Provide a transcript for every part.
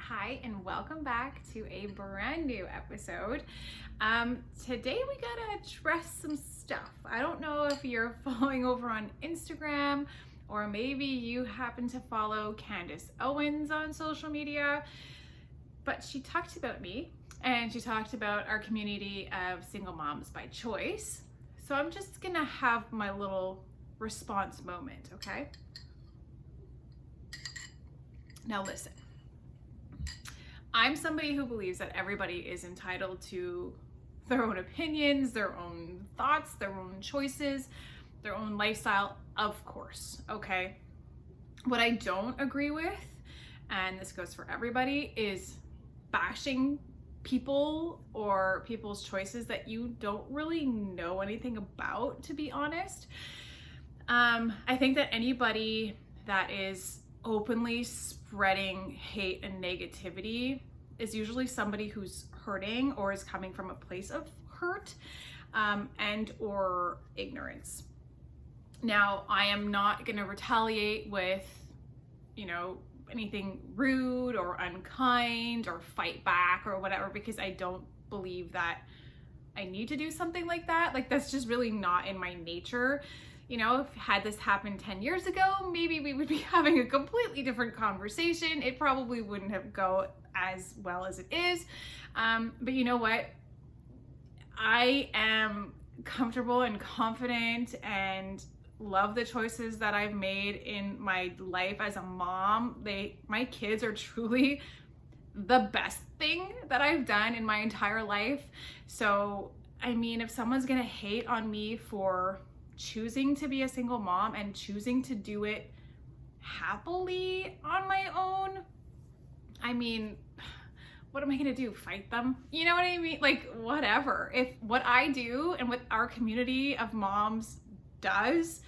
Hi, and welcome back to a brand new episode. Today we gotta address some stuff. I don't know if you're following over on Instagram or maybe you happen to follow Candace Owens on social media, but she talked about me and she talked about our community of single moms by choice. So I'm just gonna have my little response moment, okay? Now listen. I'm somebody who believes that everybody is entitled to their own opinions, their own thoughts, their own choices, their own lifestyle, of course, okay? What I don't agree with, and this goes for everybody, is bashing people or people's choices that you don't really know anything about, to be honest. I think that anybody that is openly spreading hate and negativity is usually somebody who's hurting or is coming from a place of hurt and or ignorance. Now, I am not going to retaliate with, anything rude or unkind or fight back or whatever, because I don't believe that I need to do something like that. Like, that's just really not in my nature. If had this happened 10 years ago, maybe we would be having a completely different conversation. It probably wouldn't have go as well as it is. But you know what? I am comfortable and confident and love the choices that I've made in my life as a mom. My kids are truly the best thing that I've done in my entire life. So, if someone's gonna hate on me for choosing to be a single mom and choosing to do it happily on my own, what am I gonna do? Fight them? You know what I mean? Like, whatever. If what I do and what our community of moms does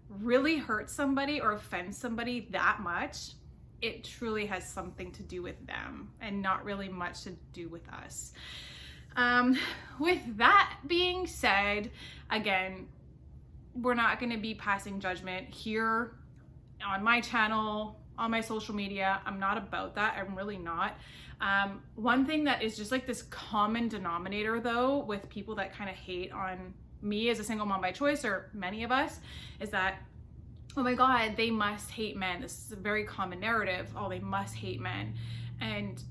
really hurts somebody or offends somebody that much, it truly has something to do with them and not really much to do with us. With that being said, again, we're not going to be passing judgment here on my channel, on my social media. I'm not about that. I'm really not. One thing that is just like this common denominator though with people that kind of hate on me as a single mom by choice, or many of us, is that, oh my God, they must hate men. This is a very common narrative. Oh, they must hate men. And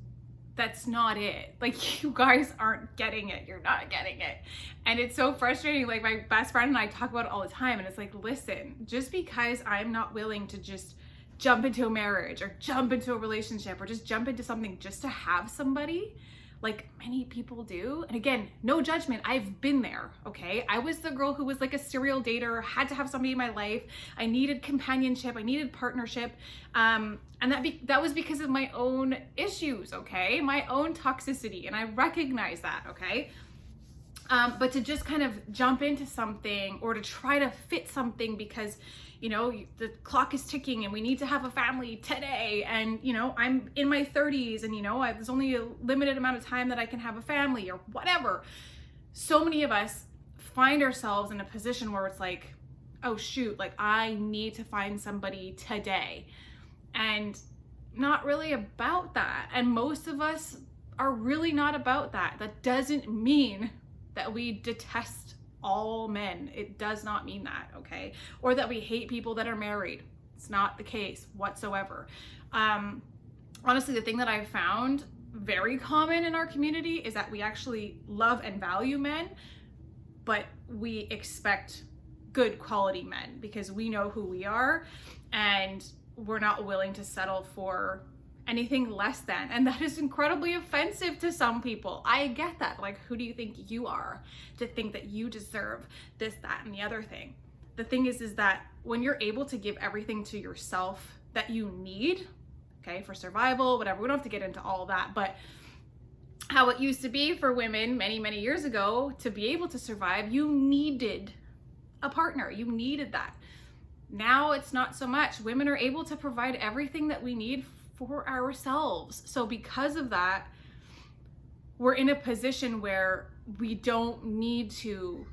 that's not it. Like, you guys aren't getting it. You're not getting it. And it's so frustrating. Like, my best friend and I talk about it all the time. And it's like, listen, just because I'm not willing to just jump into a marriage or jump into a relationship or just jump into something just to have somebody, like many people do. And again, no judgment. I've been there, okay? I was the girl who was like a serial dater, had to have somebody in my life. I needed companionship. I needed partnership. And that was because of my own issues, okay? My own toxicity. And I recognize that, okay? But to just kind of jump into something or to try to fit something because, the clock is ticking and we need to have a family today. And, I'm in my 30s and, there's only a limited amount of time that I can have a family or whatever. So many of us find ourselves in a position where it's like, oh shoot, like I need to find somebody today. And not really about that. And most of us are really not about that. That doesn't mean that we detest all men. It does not mean that, okay? Or that we hate people that are married. It's not the case whatsoever. Honestly, the thing that I've found very common in our community is that we actually love and value men, but we expect good quality men because we know who we are and we're not willing to settle for anything less than. And that is incredibly offensive to some people. I get that. Like, who do you think you are to think that you deserve this, that, and the other thing? The thing is that when you're able to give everything to yourself that you need, okay, for survival, whatever, we don't have to get into all that, but how it used to be for women many, many years ago, to be able to survive, you needed a partner. You needed that. Now it's not so much. Women are able to provide everything that we need for ourselves. So because of that, we're in a position where we don't need to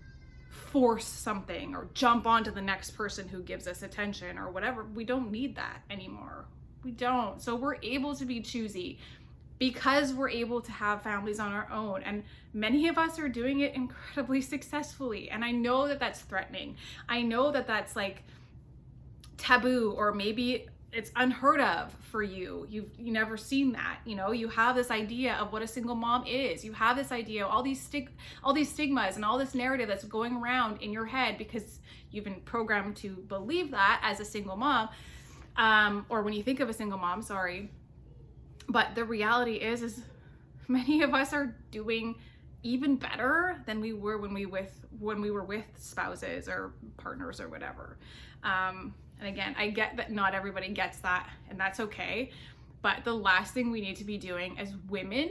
force something or jump onto the next person who gives us attention or whatever. We don't need that anymore. We don't. So we're able to be choosy. because we're able to have families on our own, and many of us are doing it incredibly successfully. And I know that that's threatening. I know that that's like taboo, or maybe it's unheard of for you. You've never seen that. You know, you have this idea of what a single mom is. You have this idea, all these stigmas and all this narrative that's going around in your head because you've been programmed to believe that as a single mom, or when you think of a single mom, sorry. But the reality is many of us are doing even better than we were when we were with spouses or partners or whatever. And again, I get that not everybody gets that, and that's okay. But the last thing we need to be doing as women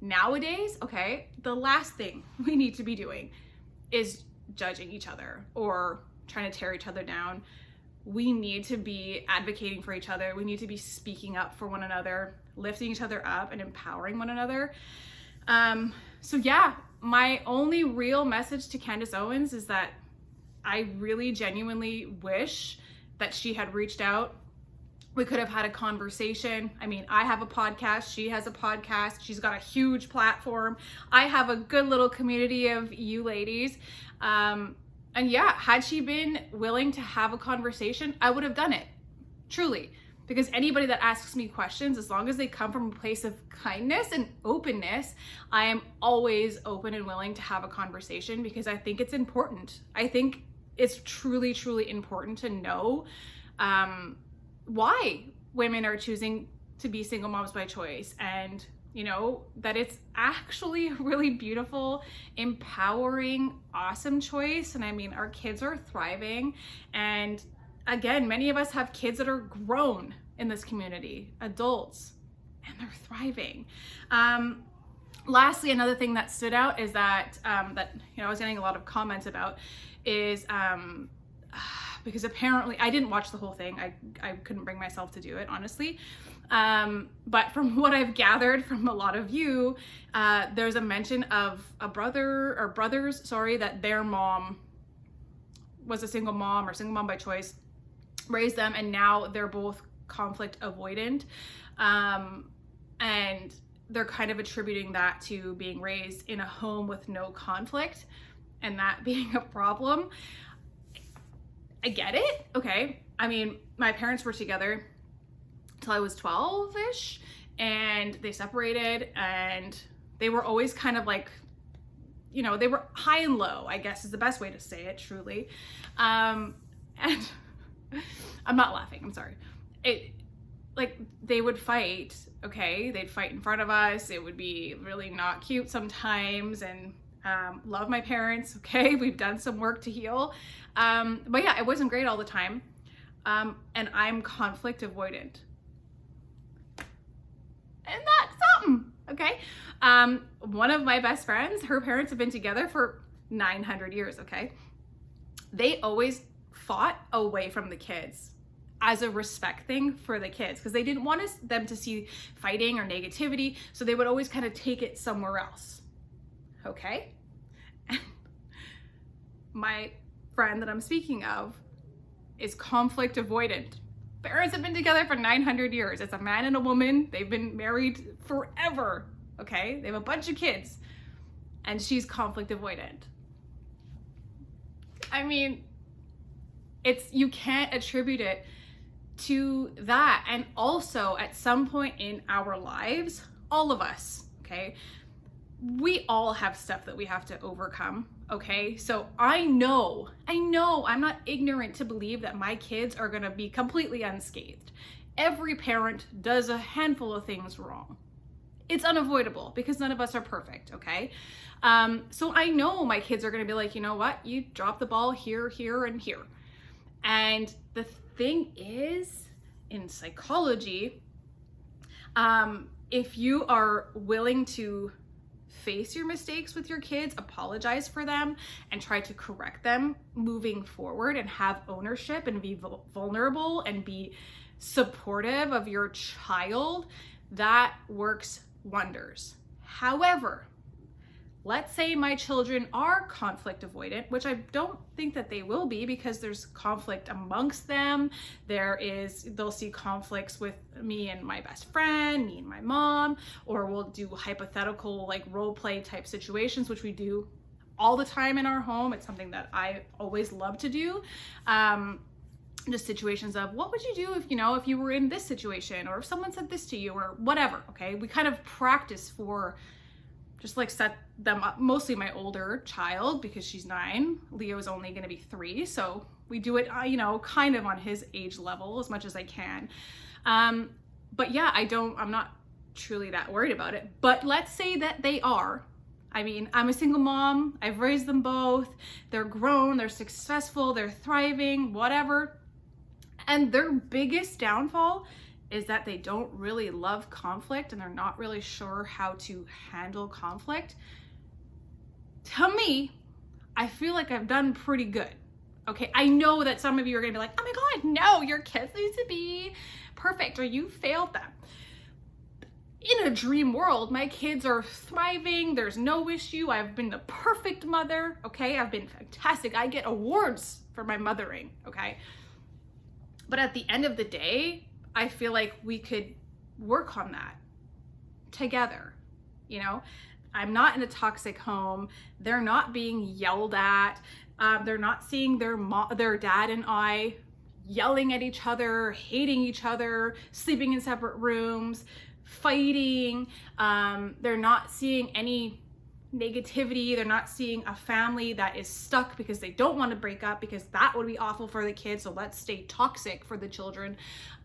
nowadays, okay, the last thing we need to be doing is judging each other or trying to tear each other down. We need to be advocating for each other. We need to be speaking up for one another, lifting each other up and empowering one another. So yeah, my only real message to Candace Owens is that I really genuinely wish that she had reached out. We could have had a conversation. I mean, I have a podcast, she has a podcast, she's got a huge platform. I have a good little community of you ladies. And yeah, had she been willing to have a conversation, I would have done it, truly. Because anybody that asks me questions, as long as they come from a place of kindness and openness, I am always open and willing to have a conversation, because I think it's important. I think it's truly, truly important to know why women are choosing to be single moms by choice, and you know, that it's actually a really beautiful, empowering, awesome choice. And I mean, our kids are thriving. And again, many of us have kids that are grown in this community, adults, and they're thriving. Lastly, another thing that stood out is that, I was getting a lot of comments about is, because apparently I didn't watch the whole thing. I couldn't bring myself to do it, honestly. But from what I've gathered from a lot of you, there's a mention of a brothers, that their mom was a single mom or single mom by choice, raised them, and now they're both conflict avoidant. And they're kind of attributing that to being raised in a home with no conflict and that being a problem. I get it. Okay. I mean, my parents were together till I was 12-ish, and they separated, and they were always kind of like, you know, they were high and low, I guess is the best way to say it, truly. And I'm not laughing, I'm sorry. They would fight, okay? They'd fight in front of us. It would be really not cute sometimes, and love my parents, okay? We've done some work to heal. But yeah, it wasn't great all the time. And I'm conflict avoidant. And that's something, okay? One of my best friends, her parents have been together for 900 years, okay? They always fought away from the kids as a respect thing for the kids, because they didn't want them to see fighting or negativity, so they would always kind of take it somewhere else, okay? My friend that I'm speaking of is conflict avoidant. Parents have been together for 900 years. It's a man and a woman. They've been married forever, okay? They have a bunch of kids, and she's conflict avoidant. I mean, you can't attribute it to that. And also, at some point in our lives, all of us, okay, we all have stuff that we have to overcome, okay? So I know, I'm not ignorant to believe that my kids are gonna be completely unscathed. Every parent does a handful of things wrong. It's unavoidable because none of us are perfect, okay? So I know my kids are gonna be like, you know what? You dropped the ball here, here, and here. And the thing is, in psychology, if you are willing to face your mistakes with your kids, apologize for them, and try to correct them moving forward, and have ownership and be vulnerable and be supportive of your child, that works wonders. However, let's say my children are conflict avoidant, which I don't think that they will be, because there's conflict amongst them. They'll see conflicts with me and my best friend, me and my mom, or we'll do hypothetical like role play type situations, which we do all the time in our home. It's something that I always love to do. Just situations of, what would you do if you were in this situation, or if someone said this to you, or whatever. Okay, we kind of practice for just like set them up. Mostly my older child, because she's 9. Leo's only going to be 3, so we do it kind of on his age level as much as I can. But yeah, I'm not truly that worried about it. But let's say that they are. I mean, I'm a single mom, I've raised them both, they're grown, they're successful, they're thriving, whatever. And their biggest downfall is that they don't really love conflict, and they're not really sure how to handle conflict. To me, I feel like I've done pretty good. Okay, I know that some of you are gonna be like, oh my God, no, your kids need to be perfect, or you failed them. In a dream world, my kids are thriving, there's no issue, I've been the perfect mother, okay? I've been fantastic, I get awards for my mothering, okay? But at the end of the day, I feel like we could work on that together, I'm not in a toxic home, they're not being yelled at, they're not seeing their dad and I yelling at each other, hating each other, sleeping in separate rooms, fighting. They're not seeing any negativity. They're not seeing a family that is stuck because they don't want to break up, because that would be awful for the kids, so let's stay toxic for the children.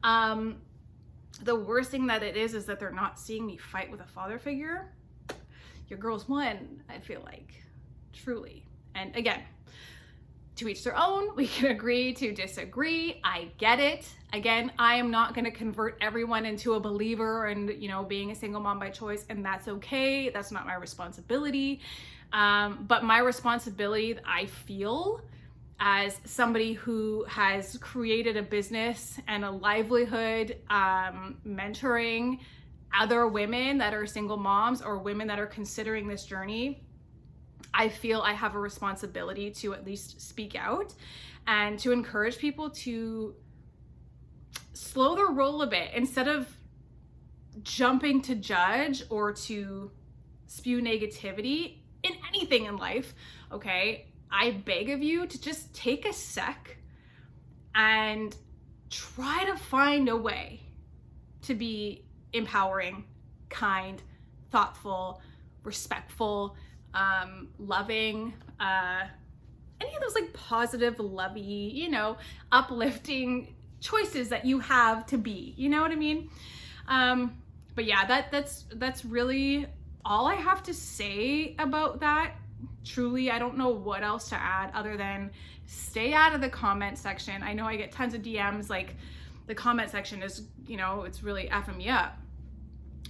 The worst thing that it is that they're not seeing me fight with a father figure. Your girl's won, I feel like, truly. And again, to each their own. We can agree to disagree. I get it. Again, I am not going to convert everyone into a believer and, being a single mom by choice, and that's okay. That's not my responsibility. But my responsibility, I feel, as somebody who has created a business and a livelihood, mentoring other women that are single moms or women that are considering this journey, I feel I have a responsibility to at least speak out and to encourage people to slow their roll a bit instead of jumping to judge or to spew negativity in anything in life. Okay, I beg of you to just take a sec and try to find a way to be empowering, kind, thoughtful, respectful, loving, any of those like positive, lovey, uplifting choices that you have to be, you know what I mean? But yeah, that's really all I have to say about that. Truly, I don't know what else to add other than stay out of the comment section. I know I get tons of DMs, like the comment section is, it's really effing me up.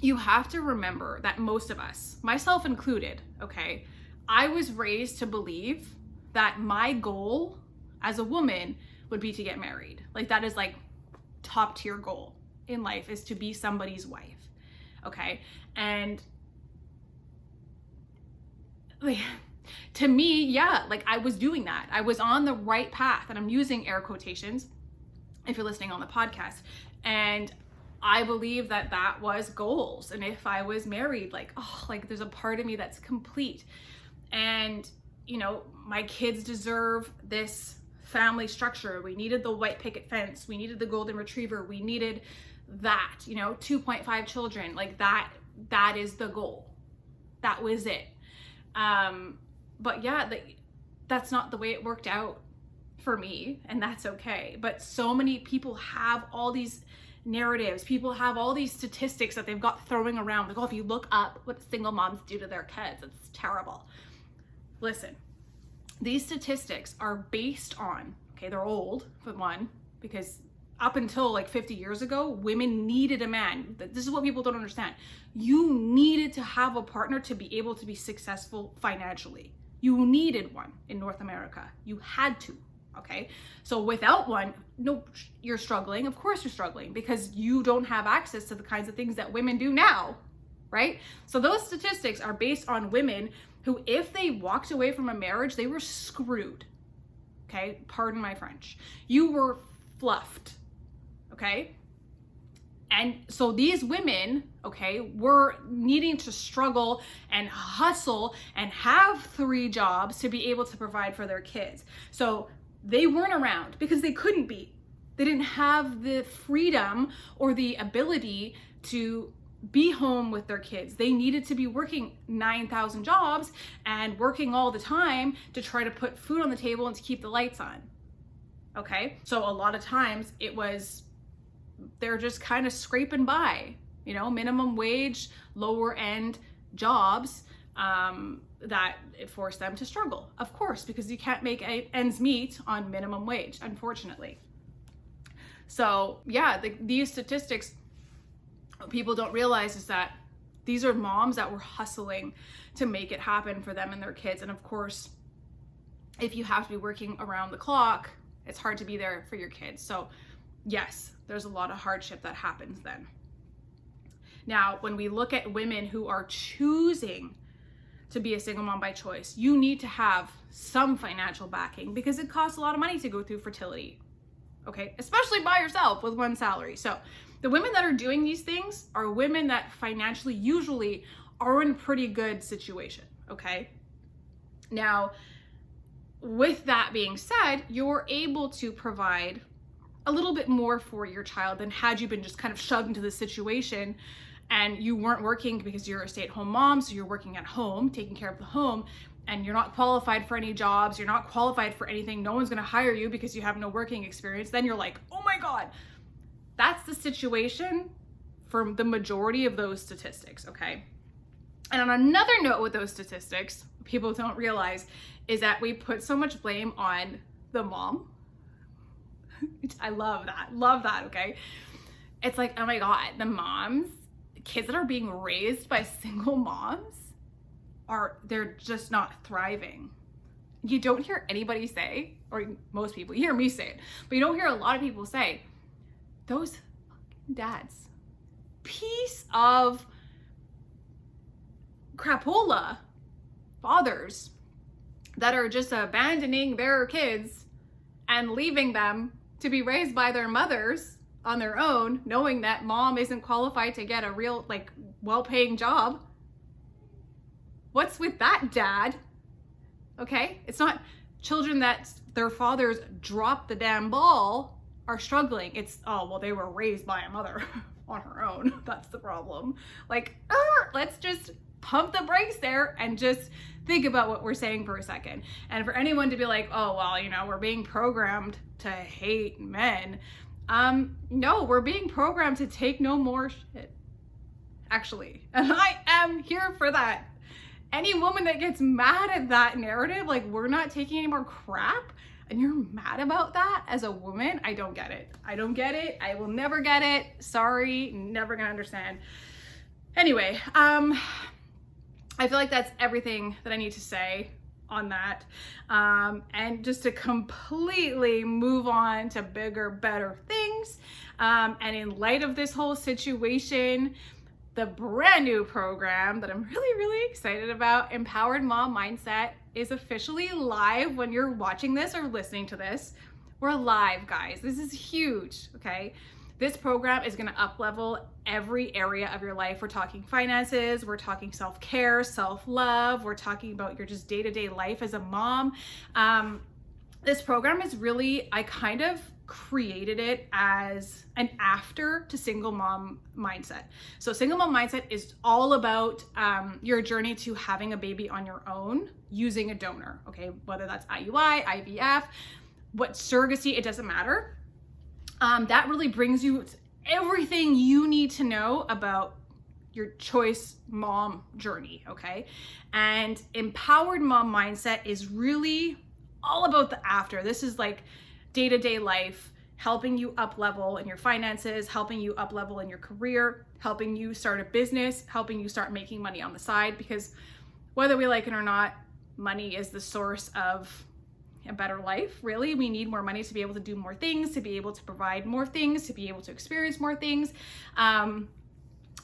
You have to remember that most of us, myself included, okay, I was raised to believe that my goal as a woman would be to get married. Like that is like top tier goal in life, is to be somebody's wife. Okay. And like, to me, yeah, like I was doing that. I was on the right path, and I'm using air quotations if you're listening on the podcast. And I believe that that was goals. And if I was married, like there's a part of me that's complete. And, my kids deserve this family structure. We needed the white picket fence. We needed the golden retriever. We needed that, 2.5 children. Like that is the goal. That was it. But yeah, that's not the way it worked out for me, and that's okay. But so many people have all these narratives. People have all these statistics that they've got throwing around. Like, if you look up what single moms do to their kids, it's terrible. Listen, these statistics are based on, they're old for one, because up until like 50 years ago, women needed a man. This is what people don't understand. You needed to have a partner to be able to be successful financially. You needed one in North America. You had to. Okay, so without one, no, you're struggling. Of course you're struggling, because you don't have access to the kinds of things that women do now, right? So those statistics are based on women who, if they walked away from a marriage, they were screwed. Okay, pardon my French. You were fluffed. Okay. And so these women, okay, were needing to struggle and hustle and have 3 jobs to be able to provide for their kids. So they weren't around because they couldn't be. They didn't have the freedom or the ability to be home with their kids. They needed to be working 9,000 jobs and working all the time to try to put food on the table and to keep the lights on. Okay, so a lot of times they're just kind of scraping by, you know, minimum wage, lower end jobs that force them to struggle, of course, because you can't make ends meet on minimum wage, unfortunately. So yeah, these statistics, what people don't realize is that these are moms that were hustling to make it happen for them and their kids. And of course, if you have to be working around the clock, it's hard to be there for your kids. So yes, there's a lot of hardship that happens then. Now, when we look at women who are choosing to be a single mom by choice, you need to have some financial backing because it costs a lot of money to go through fertility. Okay, especially by yourself with one salary. So the women that are doing these things are women that financially usually are in a pretty good situation. Okay. Now, with that being said, you're able to provide a little bit more for your child than had you been just kind of shoved into the situation and you weren't working because you're a stay-at-home mom, so you're working at home, taking care of the home, and you're not qualified for any jobs, you're not qualified for anything, no one's gonna hire you because you have no working experience. Then you're like, oh my God. That's the situation for the majority of those statistics, okay? And on another note with those statistics, people don't realize is that we put so much blame on the mom. I love that, okay? It's like, oh my God, the moms, kids that are being raised by single moms, they're just not thriving. You don't hear anybody say, or most people, you hear me say it, but you don't hear a lot of people say, those fucking dads, piece of crapola fathers that are just abandoning their kids and leaving them to be raised by their mothers on their own, knowing that mom isn't qualified to get a real, like, well-paying job. What's with that, dad? Okay, it's not children that their fathers dropped the damn ball are struggling. It's, oh, well, they were raised by a mother on her own. That's the problem. Like, let's just pump the brakes there and just think about what we're saying for a second. And for anyone to be like, oh, well, you know, we're being programmed to hate men. No, we're being programmed to take no more shit, actually. And I am here for that. Any woman that gets mad at that narrative, like we're not taking any more crap, and you're mad about that as a woman, I don't get it. I don't get it. I will never get it. Sorry, never gonna understand. Anyway, I feel like that's everything that I need to say on that. And just to completely move on to bigger, better things. And in light of this whole situation, the brand new program that I'm really, really excited about, Empowered Mom Mindset, is officially live when you're watching this or listening to this. We're live, guys. This is huge, okay? This program is gonna up-level every area of your life. We're talking finances, we're talking self-care, self-love, we're talking about your just day-to-day life as a mom. This program is really, I kind of created it as an after to single mom mindset. So single mom mindset is all about your journey to having a baby on your own using a donor, okay? Whether that's IUI, IVF, what surrogacy, it doesn't matter. That really brings you everything you need to know about your choice mom journey, okay? And Empowered Mom Mindset is really all about the after. This is like day-to-day life, helping you up level in your finances, helping you up level in your career, helping you start a business, helping you start making money on the side, because whether we like it or not, money is the source of a better life. Really, we need more money to be able to do more things, to be able to provide more things, to be able to experience more things.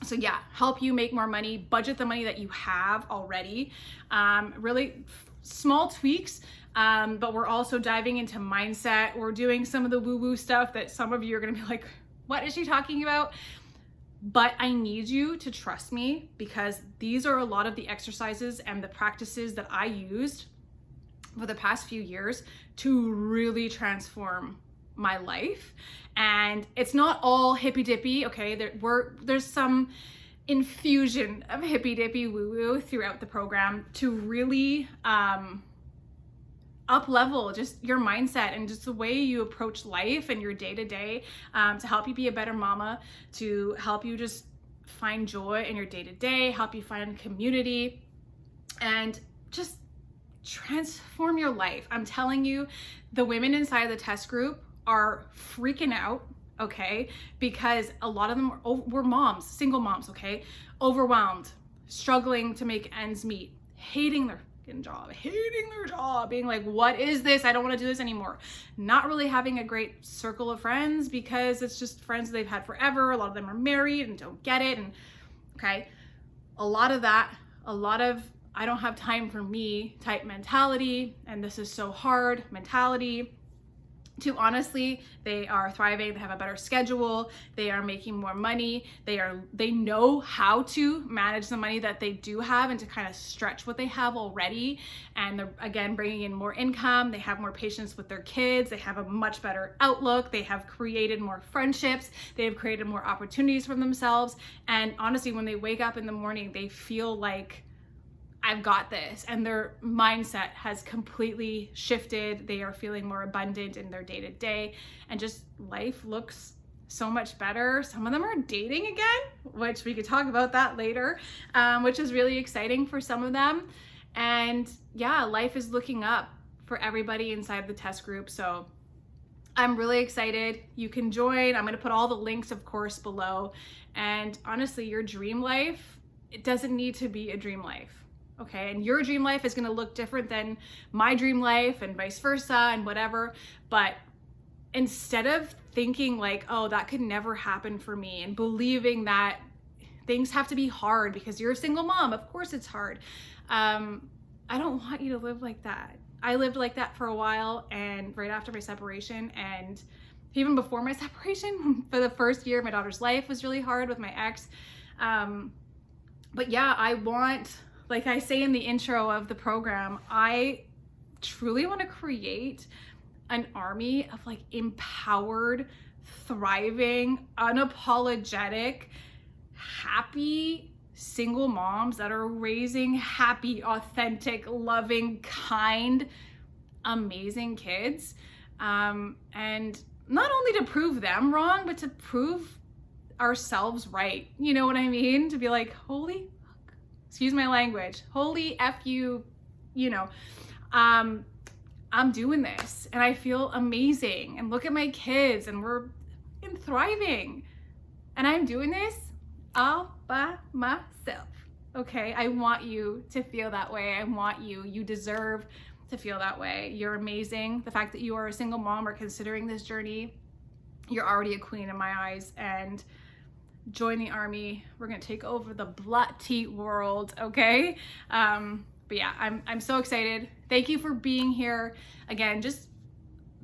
So yeah, help you make more money, budget the money that you have already. Really small tweaks, but we're also diving into mindset. We're doing some of the woo-woo stuff that some of you are gonna be like, what is she talking about? But I need you to trust me, because these are a lot of the exercises and the practices that I used for the past few years to really transform my life. And it's not all hippy dippy, okay? There's some infusion of hippy dippy woo woo throughout the program to really up level just your mindset and just the way you approach life and your day to day, to help you be a better mama, to help you just find joy in your day to day, help you find community, and just transform your life. I'm telling you, the women inside the test group are freaking out, okay? Because a lot of them were moms, single moms, okay? Overwhelmed, struggling to make ends meet, hating their job, being like, what is this? I don't want to do this anymore. Not really having a great circle of friends because it's just friends they've had forever. A lot of them are married and don't get it. And okay, a lot of I don't have time for me type mentality, and this is so hard mentality, to honestly, they are thriving, they have a better schedule, they are making more money, they know how to manage the money that they do have and to kind of stretch what they have already. And they're again bringing in more income, they have more patience with their kids, they have a much better outlook, they have created more friendships, they have created more opportunities for themselves. And honestly, when they wake up in the morning, they feel like, I've got this, and their mindset has completely shifted. They are feeling more abundant in their day-to-day, and just life looks so much better. Some of them are dating again, which we could talk about that later, which is really exciting for some of them. And yeah, life is looking up for everybody inside the test group. So I'm really excited. You can join. I'm going to put all the links, of course, below. And honestly, your dream life, it doesn't need to be a dream life. Okay, and your dream life is going to look different than my dream life and vice versa and whatever. But instead of thinking like, oh, that could never happen for me, and believing that things have to be hard because you're a single mom, of course it's hard. I don't want you to live like that. I lived like that for a while, and right after my separation, and even before my separation, for the first year of my daughter's life was really hard with my ex. But yeah, I want, like I say in the intro of the program, I truly want to create an army of like empowered, thriving, unapologetic, happy single moms that are raising happy, authentic, loving, kind, amazing kids. And not only to prove them wrong, but to prove ourselves right. You know what I mean? To be like, holy, excuse my language, holy F you, you know, I'm doing this and I feel amazing, and look at my kids and we're thriving, and I'm doing this all by myself. Okay, I want you to feel that way. I want you deserve to feel that way. You're amazing. The fact that you are a single mom or considering this journey, you're already a queen in my eyes. And join the army. We're gonna take over the bloody world, okay? But yeah, I'm so excited. Thank you for being here. Again, just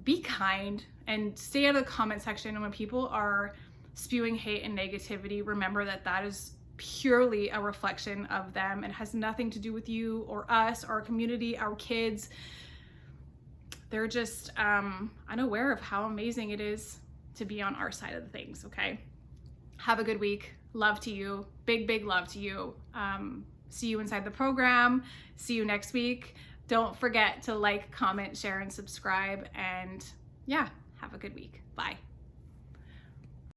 be kind and stay out of the comment section. And when people are spewing hate and negativity, remember that that is purely a reflection of them and has nothing to do with you or us, our community, our kids. They're just unaware of how amazing it is to be on our side of the things, okay? Have a good week. Love to you. Big, big love to you. See you inside the program. See you next week. Don't forget to like, comment, share, and subscribe. And yeah, have a good week. Bye.